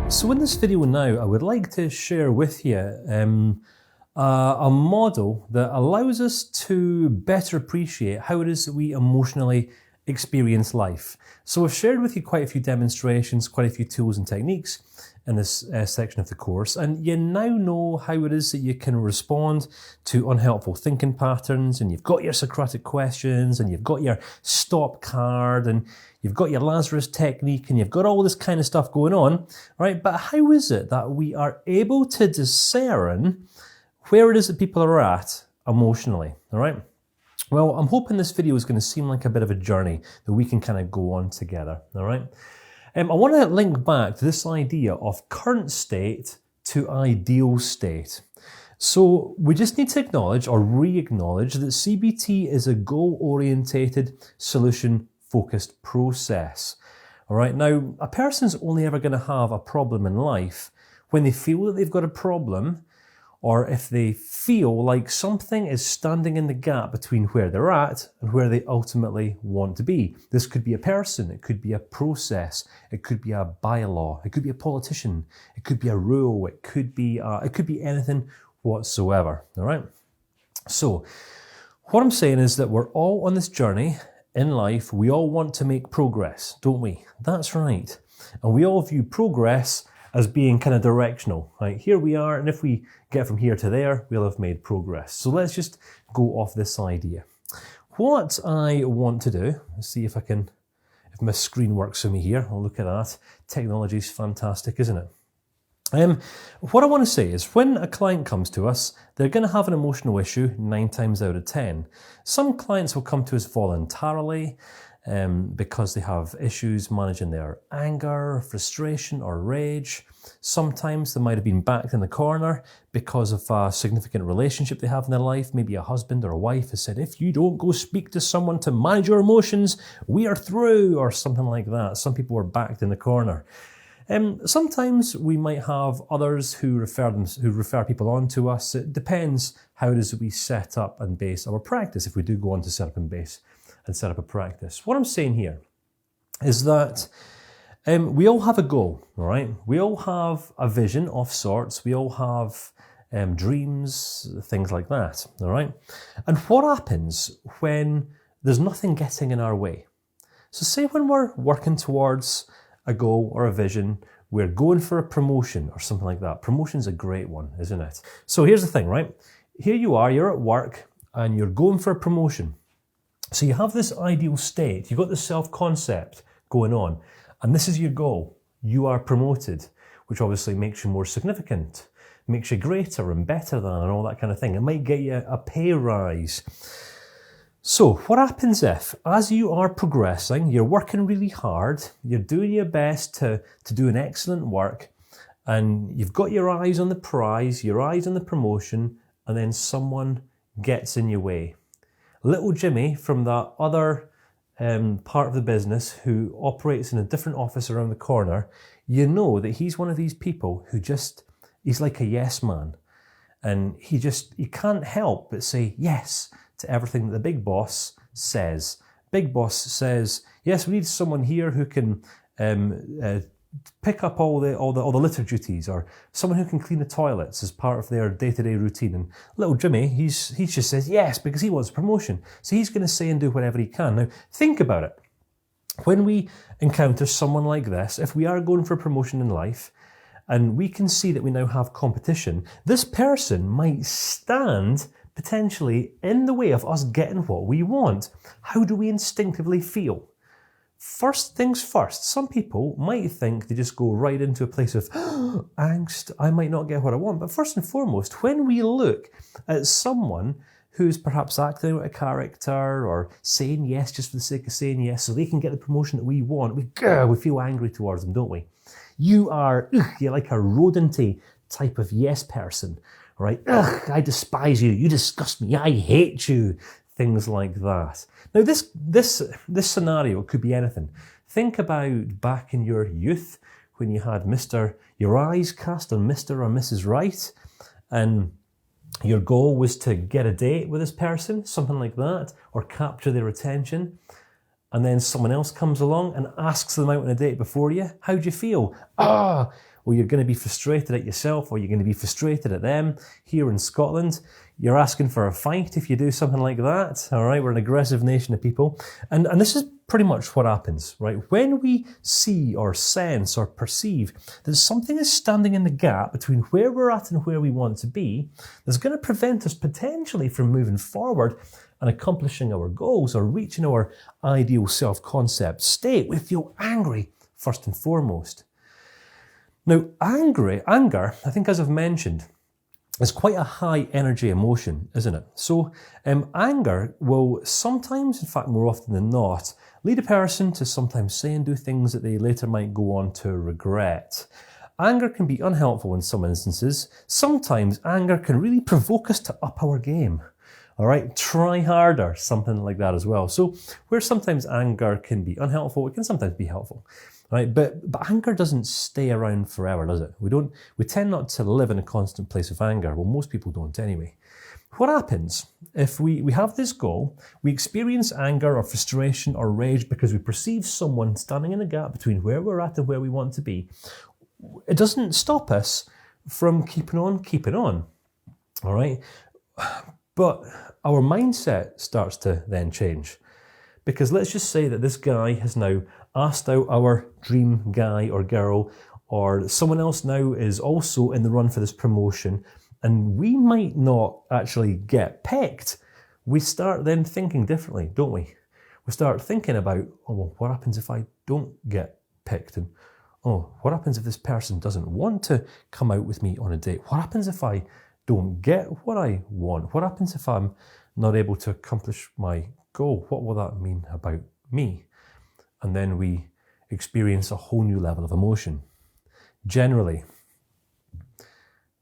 So in this video now, I would like to share with you a model that allows us to better appreciate how it is that we emotionally experience life. So I've shared with you quite a few demonstrations, quite a few tools and techniques in this section of the course, and you now know how it is that you can respond to unhelpful thinking patterns, and you've got your Socratic questions, and you've got your stop card, and you've got your Lazarus technique, and you've got all this kind of stuff going on, right? But how is it that we are able to discern where it is that people are at emotionally, all right? Well, I'm hoping this video is going to seem like a bit of a journey that we can kind of go on together, all right? I want to link back to this idea of current state to ideal state. So we just need to acknowledge or re-acknowledge that CBT is a goal-orientated, solution-focused process. All right, now a person's only ever going to have a problem in life when they feel that they've got a problem, or if they feel like something is standing in the gap between where they're at and where they ultimately want to be. This could be a person, it could be a process, it could be a bylaw, it could be a politician, it could be a rule, it could be anything whatsoever, all right? So what I'm saying is that we're all on this journey in life. We all want to make progress, don't we? That's right. And we all view progress as being kind of directional, right? Here we are, and if we get from here to there, we'll have made progress. So let's just go off this idea. What I want to do, let's see if my screen works for me here. I'll look at that. Technology's fantastic, isn't it? What I want to say is when a client comes to us, they're going to have an emotional issue 9 times out of 10. Some clients will come to us voluntarily, because they have issues managing their anger, frustration, or rage. Sometimes they might have been backed in the corner because of a significant relationship they have in their life. Maybe a husband or a wife has said, if you don't go speak to someone to manage your emotions, we are through, or something like that. Some people are backed in the corner. Sometimes we might have others who refer people on to us. It depends how it is that we set up and base our practice, if we do go on to set up a practice. What I'm saying here is that we all have a goal, all right? We all have a vision of sorts. We all have dreams, things like that, all right? And what happens when there's nothing getting in our way? So say when we're working towards a goal or a vision, we're going for a promotion or something like that. Promotion's a great one, isn't it? So here's the thing, right? Here you are, you're at work and you're going for a promotion. So you have this ideal state, you've got this self-concept going on, and this is your goal. You are promoted, which obviously makes you more significant, makes you greater and better than, and all that kind of thing. It might get you a pay rise. So what happens if, as you are progressing, you're working really hard, you're doing your best to do an excellent work, and you've got your eyes on the prize, your eyes on the promotion, and then someone gets in your way? Little Jimmy from that other part of the business who operates in a different office around the corner, you know that he's one of these people who he's like a yes man. And he can't help but say yes to everything that the big boss says. Big boss says, yes, we need someone here who can pick up all the litter duties, or someone who can clean the toilets as part of their day-to-day routine. And little Jimmy, he just says yes because he wants a promotion. So he's going to say and do whatever he can. Now, think about it. When we encounter someone like this, if we are going for a promotion in life, and we can see that we now have competition, this person might stand potentially in the way of us getting what we want. How do we instinctively feel? First things first, some people might think they just go right into a place of angst, I might not get what I want. But first and foremost, when we look at someone who's perhaps acting out a character or saying yes just for the sake of saying yes so they can get the promotion that we want, we feel angry towards them, don't we? You're like a rodenty type of yes person, right? I despise you, you disgust me, I hate you. Things like that. Now, this scenario could be anything. Think about back in your youth when you had your eyes cast on Mr. or Mrs. Right, and your goal was to get a date with this person, something like that, or capture their attention. and then someone else comes along and asks them out on a date before you, how do you feel? Well, you're going to be frustrated at yourself, or you're going to be frustrated at them. Here in Scotland, you're asking for a fight if you do something like that. All right, we're an aggressive nation of people. And this is pretty much what happens, right? When we see or sense or perceive that something is standing in the gap between where we're at and where we want to be, that's going to prevent us potentially from moving forward and accomplishing our goals or reaching our ideal self-concept state, we feel angry first and foremost. Now, anger, I think as I've mentioned, is quite a high energy emotion, isn't it? So anger will sometimes, in fact more often than not, lead a person to sometimes say and do things that they later might go on to regret. Anger can be unhelpful in some instances. Sometimes anger can really provoke us to up our game. All right, try harder, something like that as well. So where sometimes anger can be unhelpful, it can sometimes be helpful. Right, but anger doesn't stay around forever, does it? We tend not to live in a constant place of anger. Well, most people don't anyway. What happens if we have this goal, we experience anger or frustration or rage because we perceive someone standing in the gap between where we're at and where we want to be? It doesn't stop us from keeping on, all right? But our mindset starts to then change. Because let's just say that this guy has now asked out our dream guy or girl, or someone else now is also in the run for this promotion, and we might not actually get picked. We start then thinking differently, don't we? We start thinking about, oh, well, what happens if I don't get picked? And, oh, what happens if this person doesn't want to come out with me on a date? What happens if I don't get what I want? What happens if I'm not able to accomplish my goal? What will that mean about me? And then we experience a whole new level of emotion. Generally,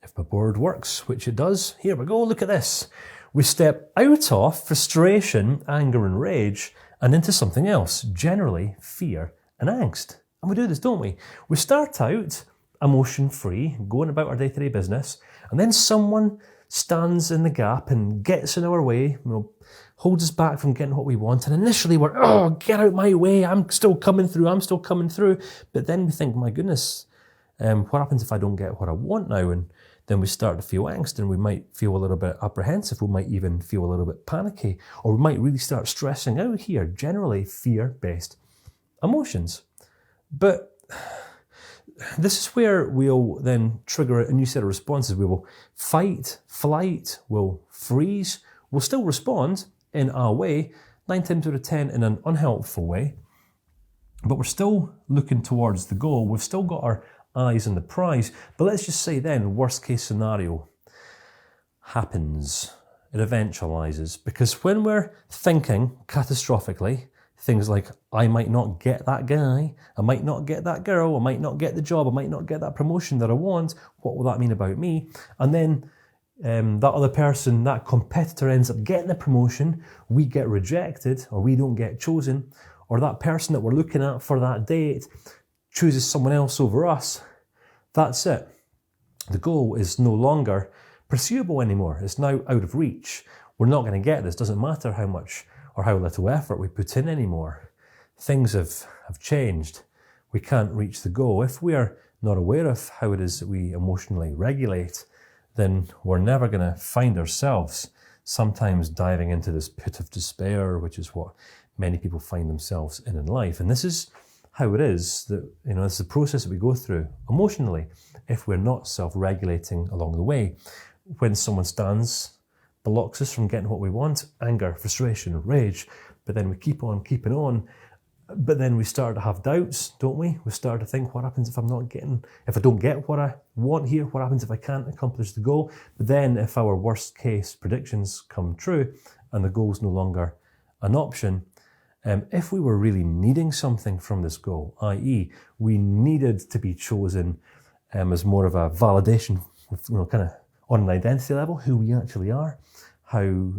if my board works, which it does, here we go, look at this. We step out of frustration, anger and rage and into something else, generally fear and angst. And we do this, don't we? We start out emotion-free, going about our day-to-day business, and then someone stands in the gap and gets in our way, holds us back from getting what we want. And initially we're, oh, get out my way, I'm still coming through. But then we think, my goodness, what happens if I don't get what I want now? And then we start to feel angst, and we might feel a little bit apprehensive. We might even feel a little bit panicky, or we might really start stressing out here, generally fear-based emotions. But this is where we'll then trigger a new set of responses. We will fight, flight, we'll freeze, we'll still respond in our way, 9 times out of 10 in an unhelpful way, but we're still looking towards the goal. We've still got our eyes on the prize. But let's just say then, worst case scenario happens. It eventualizes. Because when we're thinking catastrophically, things like, I might not get that guy, I might not get that girl, I might not get the job, I might not get that promotion that I want, what will that mean about me? And then that other person, that competitor ends up getting the promotion, we get rejected, or we don't get chosen, or that person that we're looking at for that date chooses someone else over us. That's it. The goal is no longer pursuable anymore. It's now out of reach. We're not going to get this. Doesn't matter how much or how little effort we put in anymore. Things have changed. We can't reach the goal. If we are not aware of how it is that we emotionally regulate, then we're never going to find ourselves sometimes diving into this pit of despair, which is what many people find themselves in life. And this is how it is that, this is the process that we go through emotionally if we're not self-regulating along the way. When someone stands, blocks us from getting what we want, anger, frustration, rage, but then we keep on keeping on. But then we start to have doubts, don't we? We start to think, what happens if I don't get what I want here? What happens if I can't accomplish the goal? But then if our worst case predictions come true and the goal's no longer an option, if we were really needing something from this goal, i.e. we needed to be chosen as more of a validation, kind of on an identity level, who we actually are, how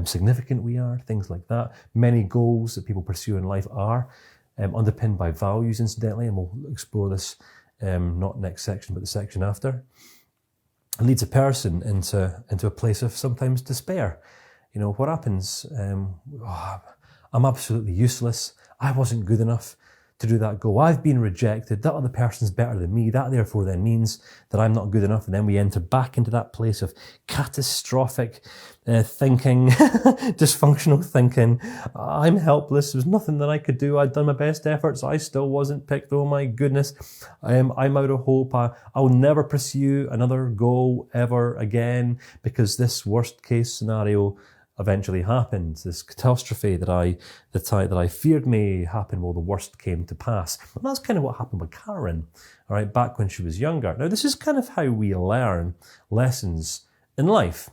significant we are, things like that. Many goals that people pursue in life are underpinned by values, incidentally, and we'll explore this not next section, but the section after. It leads a person into a place of sometimes despair. What happens? I'm absolutely useless. I wasn't good enough to do that goal. I've been rejected. That other person's better than me. That therefore then means that I'm not good enough. And then we enter back into that place of catastrophic thinking, dysfunctional thinking. I'm helpless. There's nothing that I could do. I'd done my best efforts. I still wasn't picked. Oh my goodness. I'm out of hope. I'll never pursue another goal ever again because this worst case scenario eventually happened. This catastrophe that I feared may happen, well, the worst came to pass. And that's kind of what happened with Karen, all right, back when she was younger. Now, this is kind of how we learn lessons in life,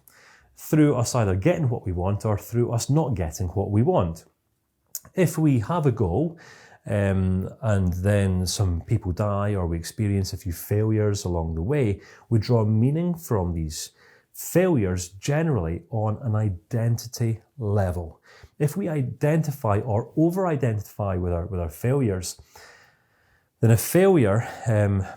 through us either getting what we want or through us not getting what we want. If we have a goal, and then some people die or we experience a few failures along the way, we draw meaning from these failures generally on an identity level. If we identify or over-identify with our failures, then a failure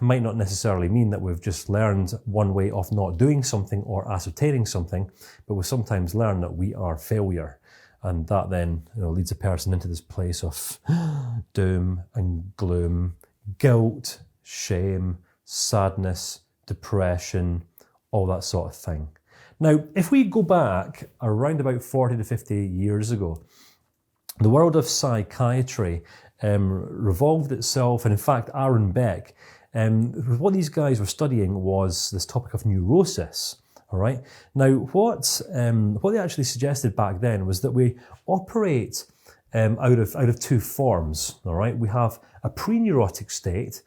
might not necessarily mean that we've just learned one way of not doing something or ascertaining something, but we sometimes learn that we are failure. And that then leads a person into this place of doom and gloom, guilt, shame, sadness, depression, all that sort of thing. Now, if we go back around about 40 to 50 years ago, the world of psychiatry revolved itself, and in fact, Aaron Beck, what these guys were studying was this topic of neurosis. All right. Now, what they actually suggested back then was that we operate out of two forms. All right. We have a pre-neurotic state,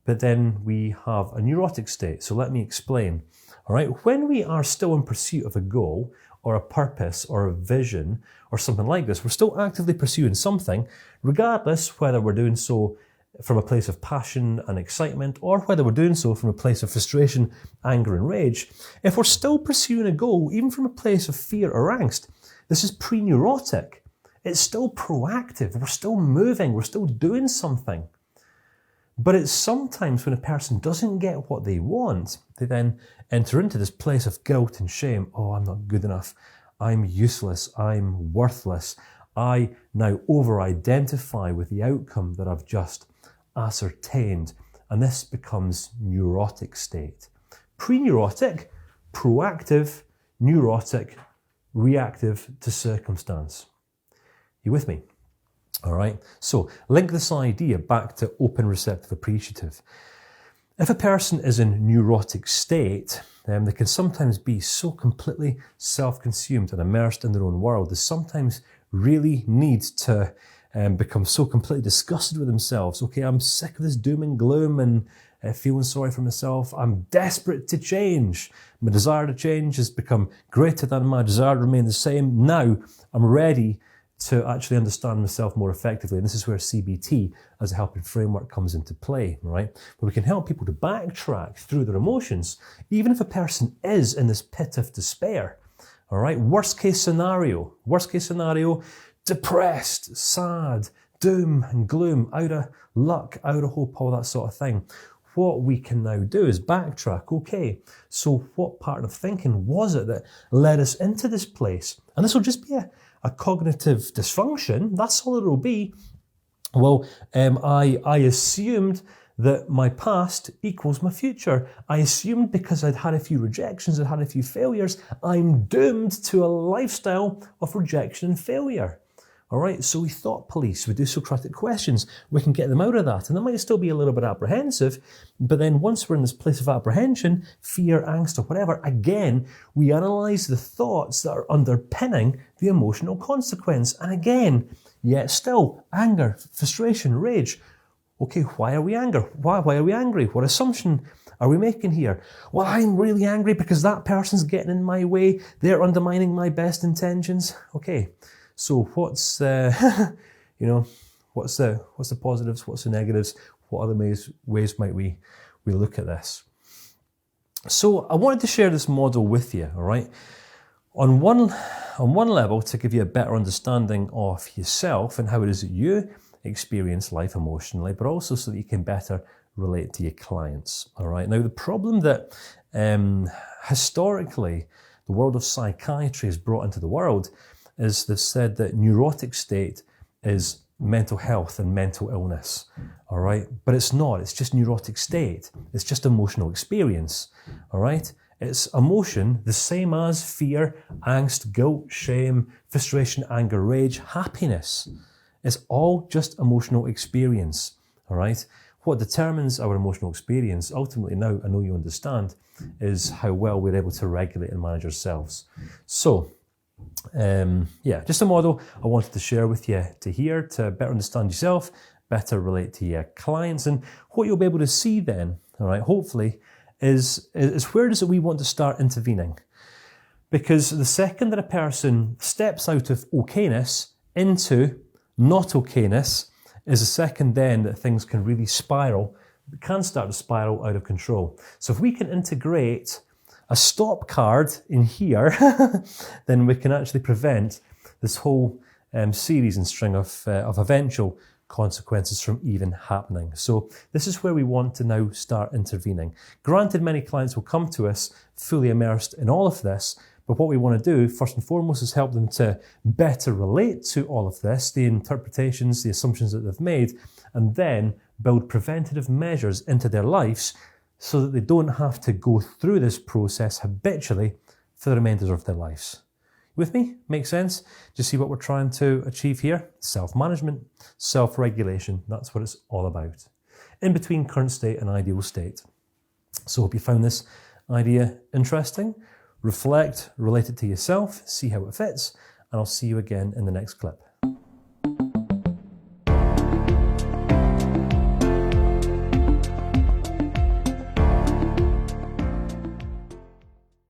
but then we have a neurotic state. So let me explain. All right. When we are still in pursuit of a goal or a purpose or a vision or something like this, we're still actively pursuing something, regardless whether we're doing so from a place of passion and excitement or whether we're doing so from a place of frustration, anger and rage. If we're still pursuing a goal, even from a place of fear or angst, this is pre-neurotic. It's still proactive. We're still moving. We're still doing something. But it's sometimes when a person doesn't get what they want, they then enter into this place of guilt and shame. Oh, I'm not good enough. I'm useless. I'm worthless. I now over-identify with the outcome that I've just ascertained. And this becomes neurotic state. Pre-neurotic, proactive, neurotic, reactive to circumstance. You with me? All right, so link this idea back to open, receptive, appreciative. If a person is in neurotic state, they can sometimes be so completely self-consumed and immersed in their own world. They sometimes really need to become so completely disgusted with themselves. Okay, I'm sick of this doom and gloom and feeling sorry for myself. I'm desperate to change. My desire to change has become greater than my desire to remain the same. Now I'm ready to actually understand myself more effectively. And this is where CBT as a helping framework comes into play, right? Where we can help people to backtrack through their emotions, even if a person is in this pit of despair, all right? Worst case scenario, depressed, sad, doom and gloom, out of luck, out of hope, all that sort of thing. What we can now do is backtrack. Okay, so what part of thinking was it that led us into this place? And this will just be a cognitive dysfunction. That's all it will be. Well, I assumed that my past equals my future. I assumed because I'd had a few rejections, I'd had a few failures, I'm doomed to a lifestyle of rejection and failure. All right, so we thought police, we do Socratic questions, we can get them out of that. And that might still be a little bit apprehensive, but then once we're in this place of apprehension, fear, angst, or whatever, again, we analyze the thoughts that are underpinning the emotional consequence. And again, yet still, anger, frustration, rage. Okay, why are we angry? Why are we angry? What assumption are we making here? Well, I'm really angry because that person's getting in my way. They're undermining my best intentions. Okay. So what's what's the positives? What's the negatives? What other ways might we look at this? So I wanted to share this model with you. All right, on one level to give you a better understanding of yourself and how it is that you experience life emotionally, but also so that you can better relate to your clients. All right. Now the problem that historically the world of psychiatry has brought into the world is they've said that neurotic state is mental health and mental illness, all right? But it's not, it's just neurotic state. It's just emotional experience, all right? It's emotion the same as fear, angst, guilt, shame, frustration, anger, rage, happiness. It's all just emotional experience, all right? What determines our emotional experience, ultimately now I know you understand, is how well we're able to regulate and manage ourselves. So, just a model I wanted to share with you to hear, to better understand yourself, better relate to your clients. And what you'll be able to see then, all right, hopefully, is where does it we want to start intervening? Because the second that a person steps out of okayness into not okayness is the second then that things can really spiral, can start to spiral out of control. So if we can integrate a stop card in here, then we can actually prevent this whole series and string of eventual consequences from even happening. So this is where we want to now start intervening. Granted, many clients will come to us fully immersed in all of this, but what we want to do first and foremost is help them to better relate to all of this, the interpretations, the assumptions that they've made, and then build preventative measures into their lives so that they don't have to go through this process habitually for the remainder of their lives. With me? Makes sense? Do you see what we're trying to achieve here? Self-management, self-regulation, that's what it's all about. In between current state and ideal state. So hope you found this idea interesting. Reflect, relate it to yourself, see how it fits, and I'll see you again in the next clip.